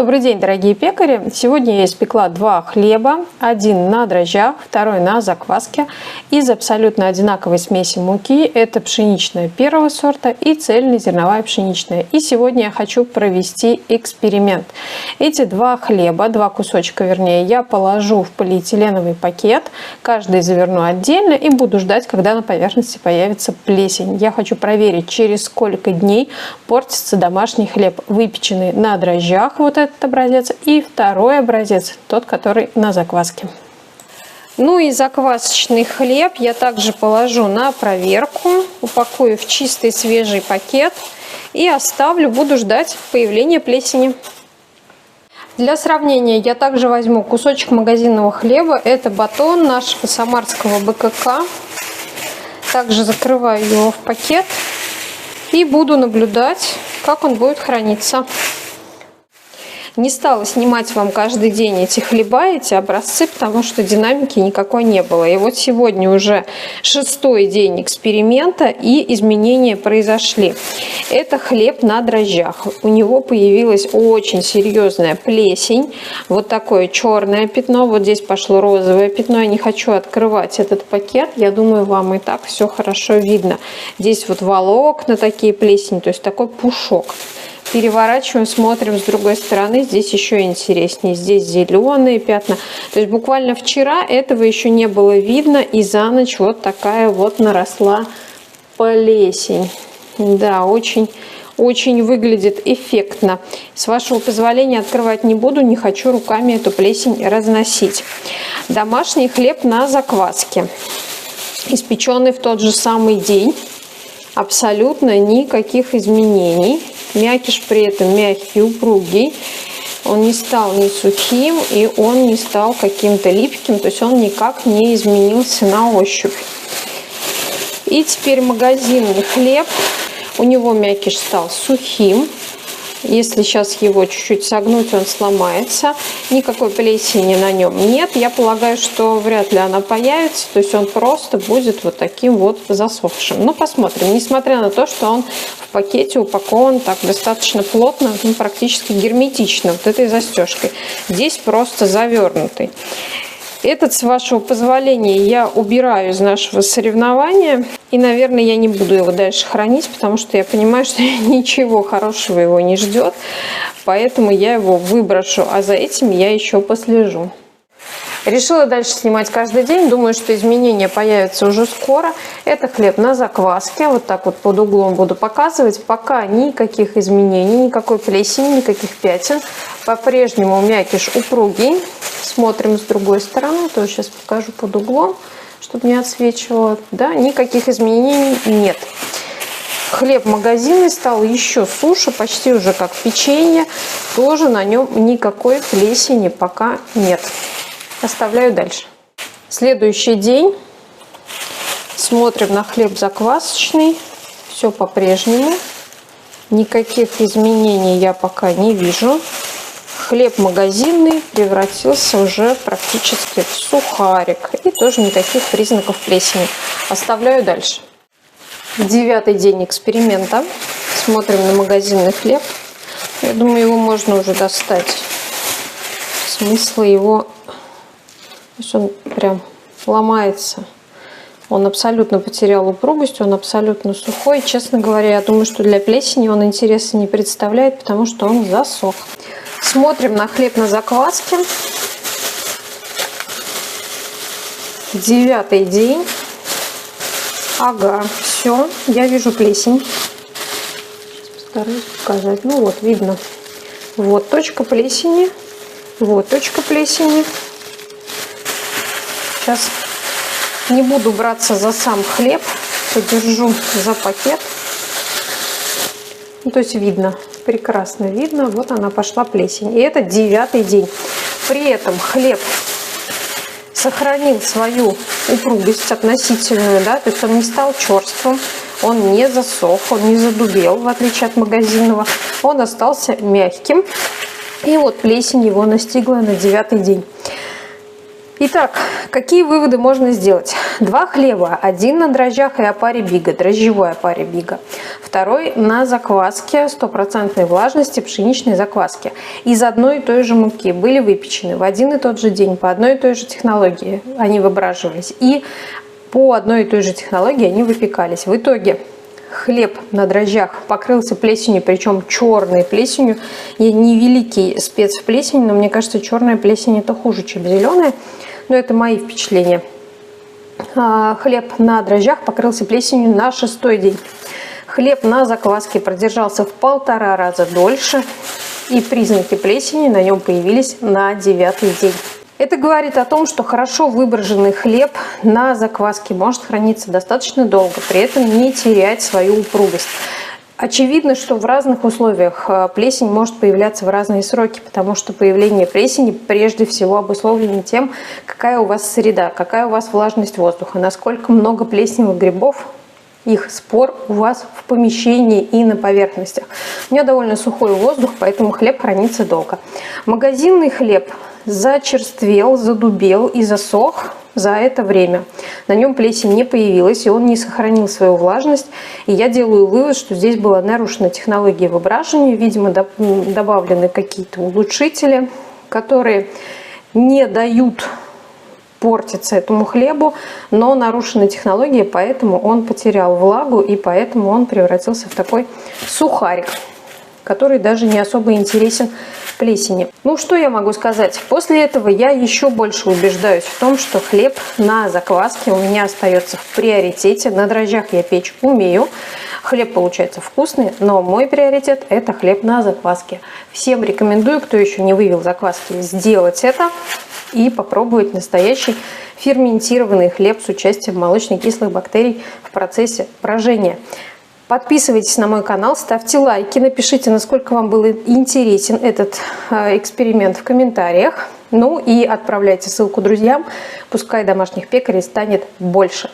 Добрый день, дорогие пекари! Сегодня я испекла два хлеба, один на дрожжах, второй на закваске, из абсолютно одинаковой смеси муки. Это пшеничная первого сорта и цельнозерновая пшеничная. И сегодня я хочу провести эксперимент. Эти два хлеба, два кусочка вернее, я положу в полиэтиленовый пакет, каждый заверну отдельно и буду ждать, когда на поверхности появится плесень. Я хочу проверить, через сколько дней портится домашний хлеб, выпеченный на дрожжах, вот этот образец, и второй образец, тот, который на закваске. Ну и заквасочный хлеб я также положу на проверку, упакую в чистый свежий пакет и оставлю, буду ждать появления плесени. Для сравнения я также возьму кусочек магазинного хлеба, это батон нашего самарского БКК. Также закрываю его в пакет и буду наблюдать, как он будет храниться. Не стала снимать вам каждый день эти хлеба, эти образцы, потому что динамики никакой не было. И вот сегодня уже 6-й день эксперимента, и изменения произошли. Это хлеб на дрожжах. У него появилась очень серьезная плесень. Вот такое черное пятно. Вот здесь пошло розовое пятно. Я не хочу открывать этот пакет. Я думаю, вам и так все хорошо видно. Здесь вот волокна такие плесени, то есть такой пушок. Переворачиваем, смотрим с другой стороны. Здесь еще интереснее. Здесь зеленые пятна. То есть буквально вчера этого еще не было видно. И за ночь вот такая вот наросла плесень. Да, очень выглядит эффектно. С вашего позволения открывать не буду. Не хочу руками эту плесень разносить. Домашний хлеб на закваске. Испеченный в тот же самый день. Абсолютно никаких изменений. Мякиш при этом мягкий, упругий. Он не стал ни сухим, и он не стал каким-то липким. То есть он никак не изменился на ощупь. И теперь магазинный хлеб. У него мякиш стал сухим. Если сейчас его чуть-чуть согнуть, он сломается. Никакой плесени на нем нет. Я полагаю, что вряд ли она появится. То есть он просто будет вот таким вот засохшим. Ну, посмотрим. Несмотря на то, что он в пакете упакован так достаточно плотно, ну, практически герметично, вот этой застежкой. Здесь просто завернутый. Этот, с вашего позволения, я убираю из нашего соревнования. И, наверное, я не буду его дальше хранить, потому что я понимаю, что ничего хорошего его не ждет. Поэтому я его выброшу, а за этим я еще послежу. Решила дальше снимать каждый день. Думаю, что изменения появятся уже скоро. Это хлеб на закваске. Вот так вот под углом буду показывать. Пока никаких изменений, никакой плесени, никаких пятен. По-прежнему мякиш упругий. Смотрим с другой стороны. Тоже сейчас покажу под углом, чтобы не отсвечивало. Да, никаких изменений нет. Хлеб магазинный стал еще суше, почти уже как печенье. Тоже на нем никакой плесени пока нет. Оставляю дальше. Следующий день. Смотрим на хлеб заквасочный. Все по-прежнему. Никаких изменений я пока не вижу. Хлеб магазинный превратился уже практически в сухарик. И тоже никаких признаков плесени. Оставляю дальше. 9-й день эксперимента. Смотрим на магазинный хлеб. Я думаю, его можно уже достать. Смысла его... То есть он прям ломается. Он абсолютно потерял упругость, он абсолютно сухой. Честно говоря, я думаю, что для плесени он интереса не представляет, потому что он засох. Смотрим на хлеб на закваске. 9-й день. Ага, все, я вижу плесень. Сейчас постараюсь показать. Ну вот, видно. Вот точка плесени. Вот точка плесени. Сейчас не буду браться за сам хлеб, подержу за пакет. Ну, то есть видно, прекрасно видно, вот она пошла плесень. И это 9-й день. При этом хлеб сохранил свою упругость относительную, да, то есть он не стал черствым, он не засох, он не задубел, в отличие от магазинного. Он остался мягким. И вот плесень его настигла на 9-й день. Итак, какие выводы можно сделать? 2 хлеба. Один на дрожжах и опаре бига, дрожжевой опаре бига. Второй на закваске 100% влажности пшеничной закваски. Из одной и той же муки были выпечены в один и тот же день по одной и той же технологии. Они выбраживались. И по одной и той же технологии они выпекались. В итоге хлеб на дрожжах покрылся плесенью, причем черной плесенью. Я не великий спец в плесени, но мне кажется, черная плесень это хуже, чем зеленая. Но это мои впечатления. Хлеб на дрожжах покрылся плесенью на 6-й день. Хлеб на закваске продержался в 1,5 раза дольше. И признаки плесени на нем появились на 9-й день. Это говорит о том, что хорошо выброженный хлеб на закваске может храниться достаточно долго, при этом не терять свою упругость. Очевидно, что в разных условиях плесень может появляться в разные сроки, потому что появление плесени прежде всего обусловлено тем, какая у вас среда, какая у вас влажность воздуха, насколько много плесневых грибов, их спор у вас в помещении и на поверхностях. У меня довольно сухой воздух, поэтому хлеб хранится долго. Магазинный хлеб зачерствел, задубел и засох за это время. На нем плесень не появилась, и он не сохранил свою влажность. И я делаю вывод, что здесь была нарушена технология выбраживания. Видимо, добавлены какие-то улучшители, которые не дают портиться этому хлебу, но нарушена технология, поэтому он потерял влагу, и поэтому он превратился в такой сухарик, который даже не особо интересен плесени. Ну, что я могу сказать? После этого я еще больше убеждаюсь в том, что хлеб на закваске у меня остается в приоритете. На дрожжах я печь умею. Хлеб получается вкусный, но мой приоритет – это хлеб на закваске. Всем рекомендую, кто еще не вывел закваски, сделать это и попробовать настоящий ферментированный хлеб с участием молочно-кислых бактерий в процессе брожения. Подписывайтесь на мой канал, ставьте лайки, напишите, насколько вам был интересен этот эксперимент в комментариях. Ну и отправляйте ссылку друзьям, пускай домашних пекарей станет больше.